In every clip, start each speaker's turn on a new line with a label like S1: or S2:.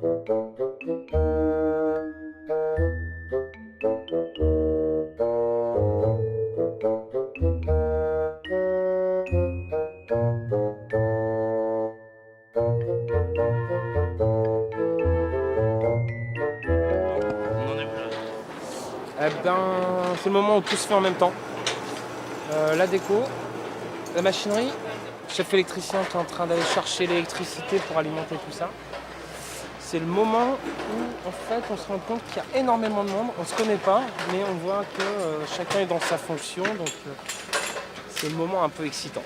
S1: Eh ben, c'est le moment où tout se fait en même temps. La déco, la machinerie, le chef électricien qui est en train d'aller chercher l'électricité pour alimenter tout ça. C'est le moment où en fait on se rend compte qu'il y a énormément de monde, on ne se connaît pas, mais on voit que chacun est dans sa fonction, donc c'est le moment un peu excitant.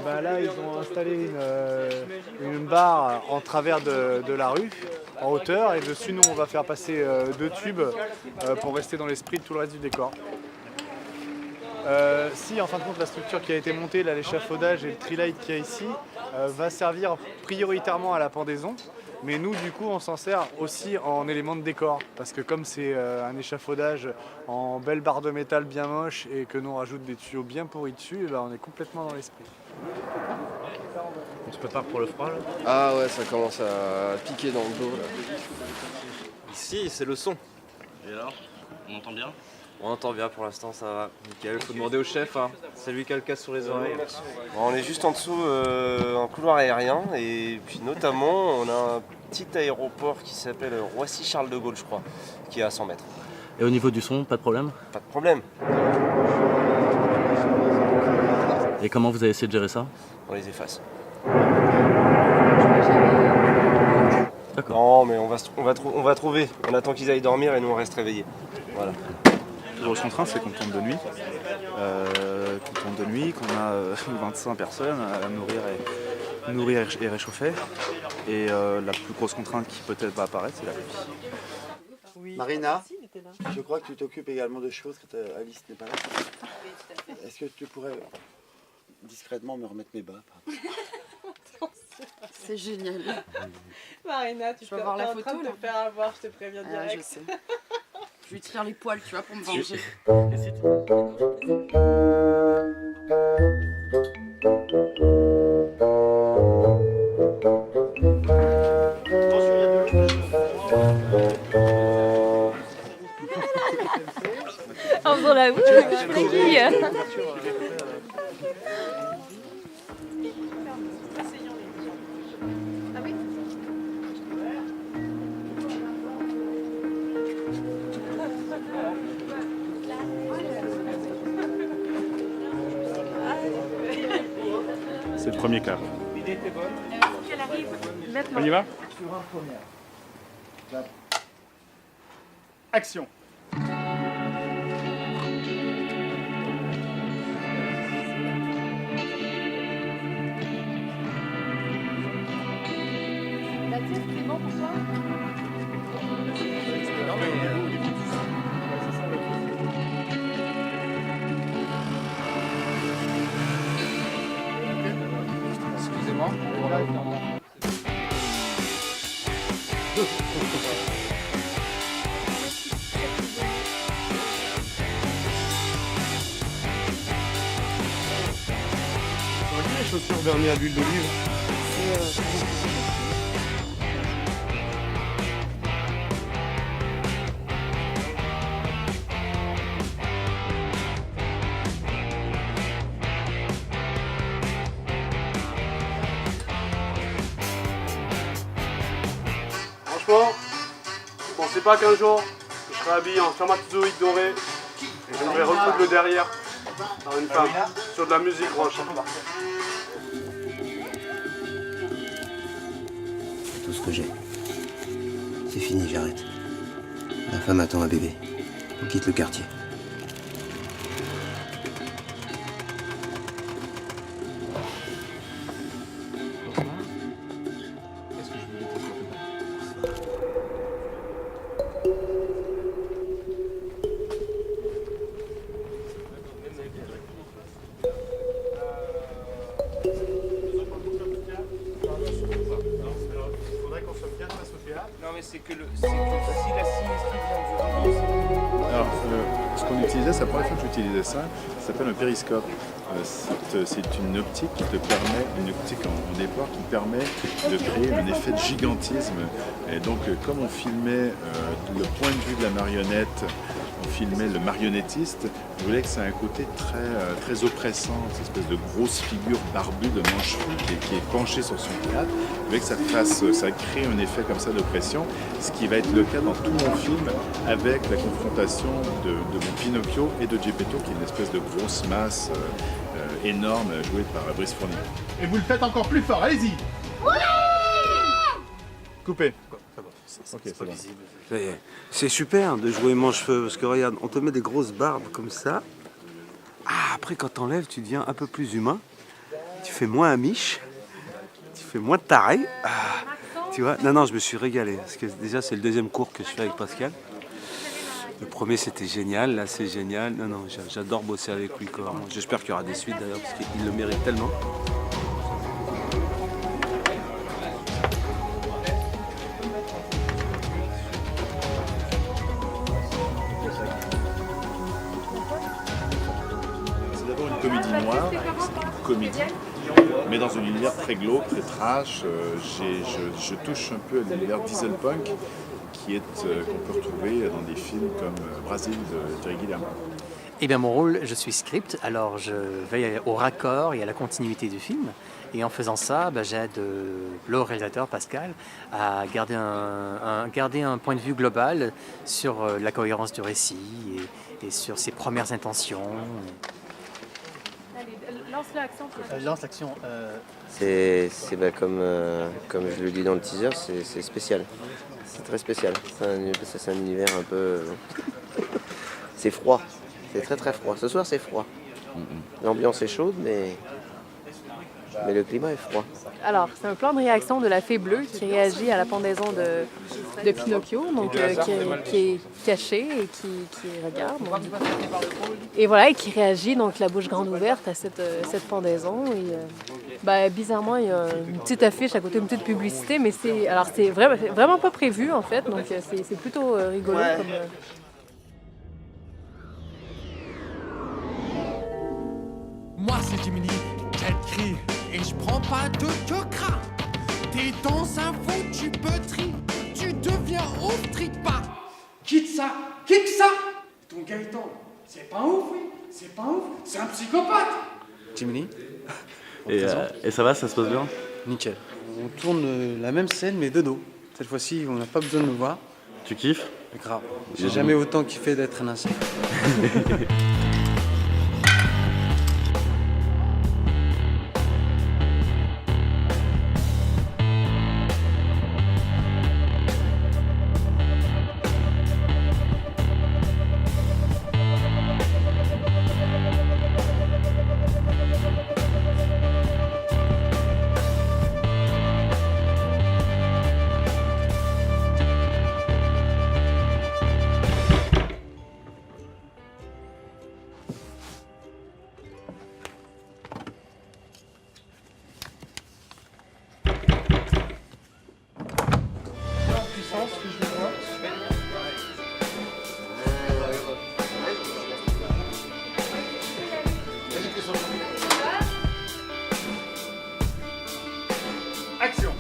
S2: Bah là, ils ont installé une barre en travers de la rue, en hauteur, et dessus, nous, on va faire passer 2 tubes pour rester dans l'esprit de tout le reste du décor. Si, en fin de compte, la structure qui a été montée, là, l'échafaudage et le tree-light qu'il y a ici, va servir prioritairement à la pendaison. Mais nous, du coup, on s'en sert aussi en élément de décor. Parce que comme c'est un échafaudage en belle barre de métal bien moche et que nous on rajoute des tuyaux bien pourris dessus, et ben, on est complètement dans l'esprit.
S3: On se prépare pour le froid là.
S4: Ah ouais, ça commence à piquer dans le dos là.
S3: Ici, c'est le son. Et alors, on entend bien? On entend bien pour l'instant, ça va. Nickel, faut demander au chef, hein. C'est lui qui a le casque sur les oreilles.
S4: Bon, on est juste en dessous, en couloir aérien, et puis notamment, on a un petit aéroport qui s'appelle Roissy-Charles de Gaulle, je crois, qui est à 100 mètres.
S5: Et au niveau du son, pas de problème?
S4: Pas de problème,
S5: Et comment vous avez essayé de gérer ça?
S4: on les efface.
S5: D'accord.
S4: Non, mais on va trouver. On attend qu'ils aillent dormir et nous on reste réveillés. Voilà.
S6: La grosse contrainte, c'est qu'on tourne de nuit. Qu'on a 25 personnes à nourrir et réchauffer. Et la plus grosse contrainte qui peut-être va apparaître, c'est la pluie.
S7: Oui. Marina, je crois que tu t'occupes également de choses quand Alice n'est pas là. Est-ce que tu pourrais discrètement me remettre mes bas?
S8: C'est génial.
S9: Marina, tu peux
S8: avoir la
S9: photo,
S8: photo
S9: de te faire avoir, je te préviens direct.
S8: Je sais. Je lui tire les poils, tu vois, pour me venger.
S9: En faisant la guille.
S6: C'est le premier quart.
S1: L'idée était bonne.
S9: Qu'elle arrive maintenant.
S6: On y va?
S7: Sur un premier.
S6: Action!
S9: La tête, c'est bon pour toi?
S1: Excusez-moi.
S2: Les chaussures vernies à l'huile d'olive.
S10: Franchement, je pensais pas qu'un jour je serais habillé en spermatozoïde doré et j'aimerais recoudre le derrière par une femme sur de la musique roche.
S11: C'est tout ce que j'ai. C'est fini, j'arrête. Ma femme attend un bébé. On quitte le quartier.
S12: j'utilisais, c'est la première fois que j'utilisais ça. Ça s'appelle un périscope. C'est une optique qui te permet, une optique en départ qui permet de créer un effet de gigantisme. Et donc, comme on filmait le point de vue de la marionnette, on filmait le marionnettiste, je voulais que ça ait un côté très oppressant, cette espèce de grosse figure barbue de manche-fou qui est penchée sur son théâtre. Je voulais que ça crée un effet comme ça d'oppression, ce qui va être le cas dans tout mon film avec la confrontation de mon Pinocchio et de Geppetto, qui est une espèce de grosse masse énorme jouée par Brice Fournier.
S10: Et vous le faites encore plus fort, allez-y.
S12: Coupé. Ok, c'est bon.
S13: C'est super de jouer manche-feu, parce que regarde, on te met des grosses barbes comme ça. Ah, après quand t'enlèves, tu deviens un peu plus humain. Tu fais moins amiche, tu fais moins taré. Ah, tu vois, non, je me suis régalé, parce que déjà c'est le deuxième cours que je fais avec Pascal. Le premier c'était génial, là c'est génial. Non, j'adore bosser avec lui. J'espère qu'il y aura des suites d'ailleurs, parce qu'il le mérite tellement.
S12: C'est d'abord une comédie noire, c'est une comédie, mais dans un univers très glauque, très trash. Je touche un peu à l'univers dieselpunk, qu'on peut retrouver dans des films comme Brasil de Terry Gilliam.
S14: Eh bien, mon rôle, je suis script, alors je veille au raccord et à la continuité du film. Et en faisant ça, j'aide le réalisateur, Pascal, à garder un point de vue global sur la cohérence du récit et sur ses premières intentions.
S9: Allez, lance l'action.
S14: Lance l'action.
S11: C'est comme je le dis dans le teaser, c'est spécial. C'est très spécial. C'est un univers un peu... C'est froid. C'est très très froid. Ce soir c'est froid. L'ambiance est chaude, mais le climat est froid.
S9: Alors, c'est un plan de réaction de la fée bleue qui réagit à la pendaison de Pinocchio, donc qui est caché et qui regarde. Donc, et voilà, et qui réagit, donc la bouche grande ouverte à cette pendaison. Et, bizarrement, il y a une petite affiche à côté, une petite publicité, mais c'est vraiment pas prévu en fait, donc c'est plutôt rigolo.
S11: Ouais.
S9: Comme,
S15: Moi c'est Jiminy, quel cri, et je prends pas de cocra. T'es dans un foutu petit, tu deviens ouf tripa. Quitte ça, kick ça. Ton Gaëtan, c'est pas ouf, oui, c'est pas ouf, c'est un psychopathe.
S13: Jiminy.
S5: Et ça va, ça se passe bien?
S13: Nickel. On tourne la même scène mais de dos. Cette fois-ci, on n'a pas besoin de me voir.
S5: Tu kiffes?
S13: Grave. J'ai jamais autant kiffé d'être un insecte.
S10: Action.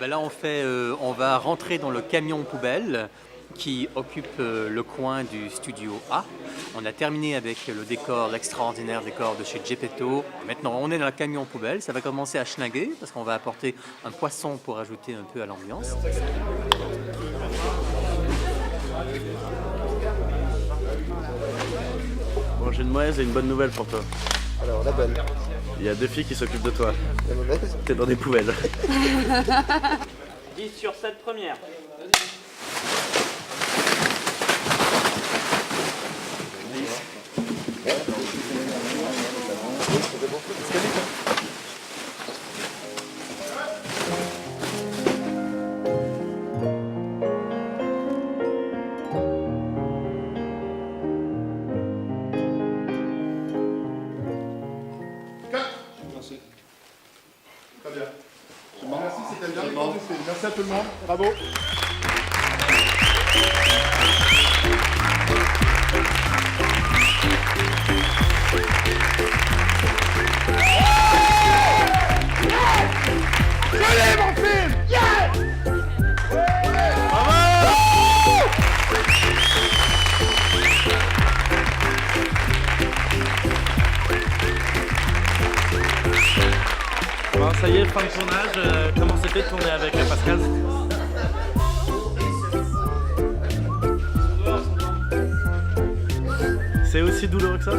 S14: Là, on va rentrer dans le camion poubelle qui occupe le coin du studio A. On a terminé avec le décor, l'extraordinaire décor de chez Geppetto. Maintenant, on est dans le camion poubelle. Ça va commencer à schlinguer parce qu'on va apporter un poisson pour ajouter un peu à l'ambiance.
S5: Bon, j'ai une mauvaise et une bonne nouvelle pour toi.
S11: Alors, la bonne.
S5: Il y a 2 filles qui s'occupent de toi.
S11: La mauvaise.
S5: T'es dans des poubelles.
S16: 10 sur 7 premières.
S10: film. Merci à tout le monde. Bravo. Allez, mon film! Yeah!
S5: Bon, ça y est, fin de tournage. Comment c'était de tourner avec Pascal? C'est aussi douloureux que ça?